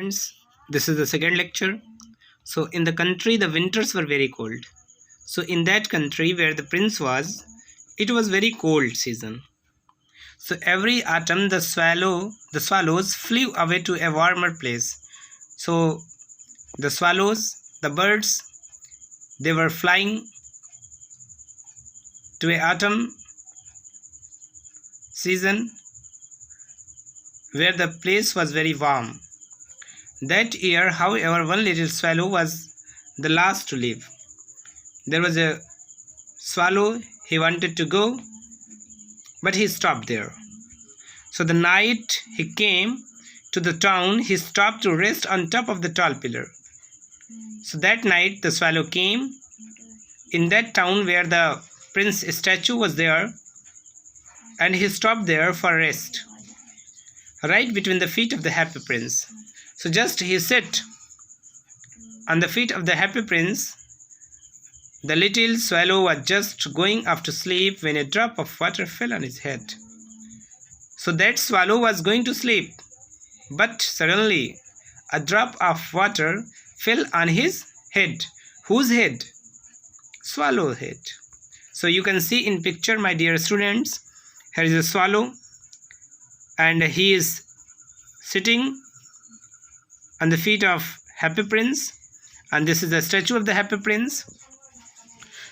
Friends, this is the second lecture. So, in the country, the winters were very cold. So, in that country where the prince was, it was very cold season. So, every autumn, the swallows flew away to a warmer place. So, the swallows, the birds, they were flying to a autumn season where the place was very warm. That year, however, one little swallow was the last to leave. There was a swallow, he wanted to go, but he stopped there. So the night he came to the town, he stopped to rest on top of the tall pillar. So that night the swallow came in that town where the prince statue was there, and he stopped there for rest, right between the feet of the happy prince. So just he sat on the feet of the happy prince. The little swallow was just going off to sleep when a drop of water fell on his head. So that swallow was going to sleep, but suddenly a drop of water fell on his head. Whose head? Swallow head. So you can see in picture, my dear students, here is a swallow and he is sitting on the feet of happy prince, and this is the statue of the happy prince.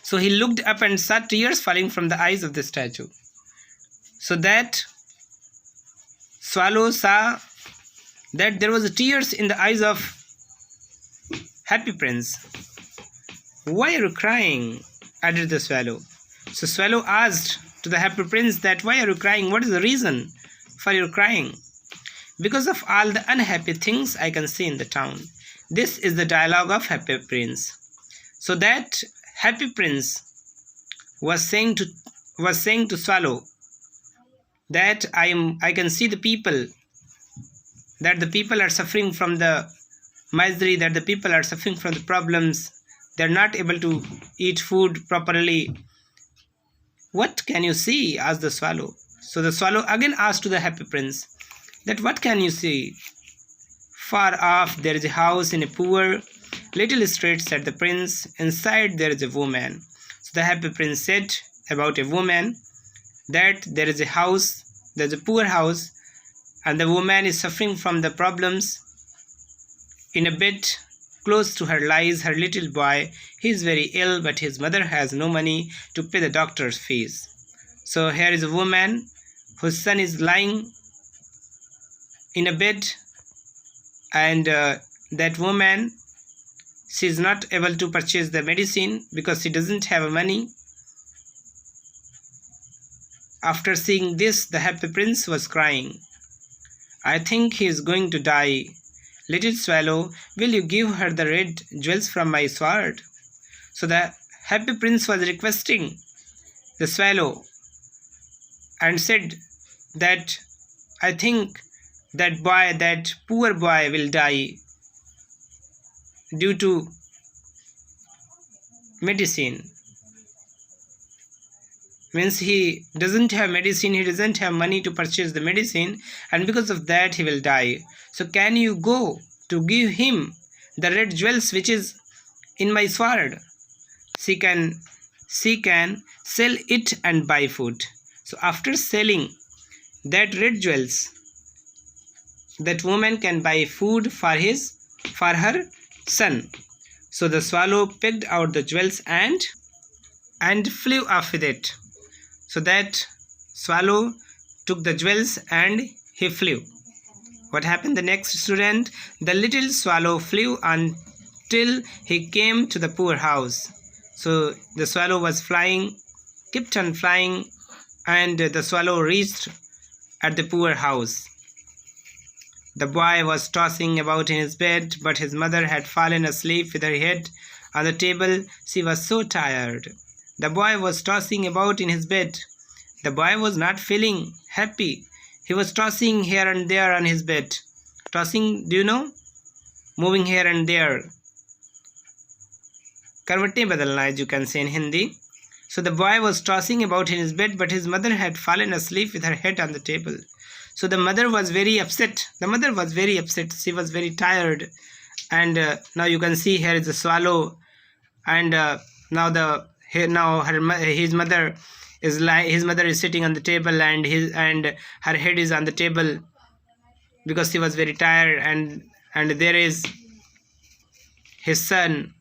So he looked up and saw tears falling from the eyes of the statue. So that swallow saw that there was tears in the eyes of happy prince. Why are you crying? Added the swallow. So swallow asked to the happy prince that why are you crying? What is the reason for your crying? Because of all the unhappy things I can see in the town. This is the dialogue of happy prince. So that happy prince was saying to swallow that I can see the people, that the people are suffering from the misery, that the people are suffering from the problems, they are not able to eat food properly. What can you see? Asked the swallow. So the swallow again asked to the happy prince that what can you see? Far off there is a house in a poor little street, said the prince. Inside there is a woman. So the happy prince said about a woman that there is a house, there is a poor house, and the woman is suffering from the problems. In a bed close to her lies her little boy. He is very ill, but his mother has no money to pay the doctor's fees. So here is a woman whose son is lying in a bed, and that woman, she is not able to purchase the medicine because she doesn't have money. After seeing this, the happy prince was crying. I think he is going to die. Little swallow, will you give her the red jewels from my sword? So the happy prince was requesting the swallow and said that I think that boy, that poor boy will die due to medicine. Means he doesn't have medicine, he doesn't have money to purchase the medicine, and because of that he will die. So can you go to give him the red jewels which is in my sword? She can sell it and buy food. So after selling that red jewels, that woman can buy food for her son. So the swallow picked out the jewels and flew off with it. So that swallow took the jewels and he flew. What happened the next, student? The little swallow flew until he came to the poor house. So the swallow was flying, kept on flying, and the swallow reached at the poor house. The boy was tossing about in his bed, but his mother had fallen asleep with her head on the table. She was so tired. The boy was tossing about in his bed. The boy was not feeling happy. He was tossing here and there on his bed. Tossing, do you know? Moving here and there. Karvatein badalna, as you can say in Hindi. So the boy was tossing about in his bed, but his mother had fallen asleep with her head on the table. So the mother was very upset. She was very tired. And now you can see here is a swallow. And his mother is sitting on the table, and her head is on the table because she was very tired. And there is his son.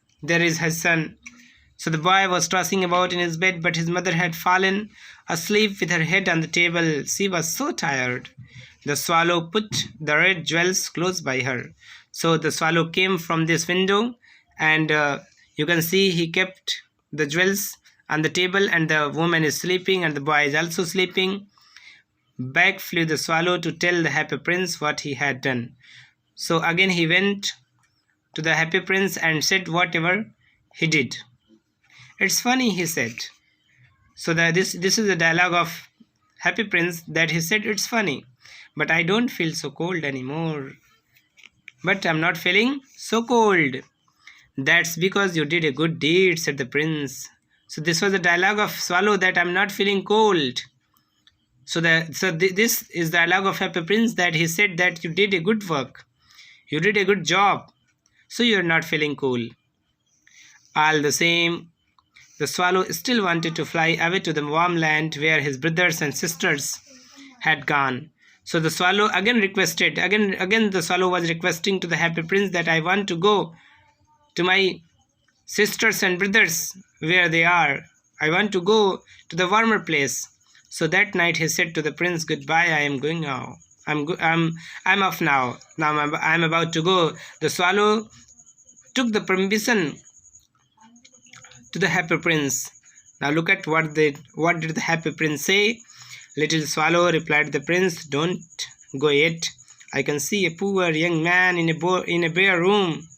So the boy was tossing about in his bed, but his mother had fallen asleep with her head on the table. She was so tired. The swallow put the red jewels close by her. So the swallow came from this window, and you can see he kept the jewels on the table, and the woman is sleeping, and the boy is also sleeping. Back flew the swallow to tell the happy prince what he had done. So again he went to the happy prince and said whatever he did. It's funny, he said. So this is the dialogue of happy prince, that he said, it's funny, but I don't feel so cold anymore. But I'm not feeling so cold. That's because you did a good deed, said the prince. So this was the dialogue of swallow, that I'm not feeling cold. So this is the dialogue of happy prince, that he said that you did a good work. You did a good job. So you're not feeling cool. All the same, the swallow still wanted to fly away to the warm land where his brothers and sisters had gone. So the swallow again requested, again the swallow was requesting to the happy prince that I want to go to my sisters and brothers where they are. I want to go to the warmer place. So that night he said to the prince, goodbye, I am going now. I'm off now. Now I'm about to go. The swallow took the permission to the happy prince. Now look at what did the happy prince say. Little swallow, replied the prince, don't go yet. I can see a poor young man in a bare room.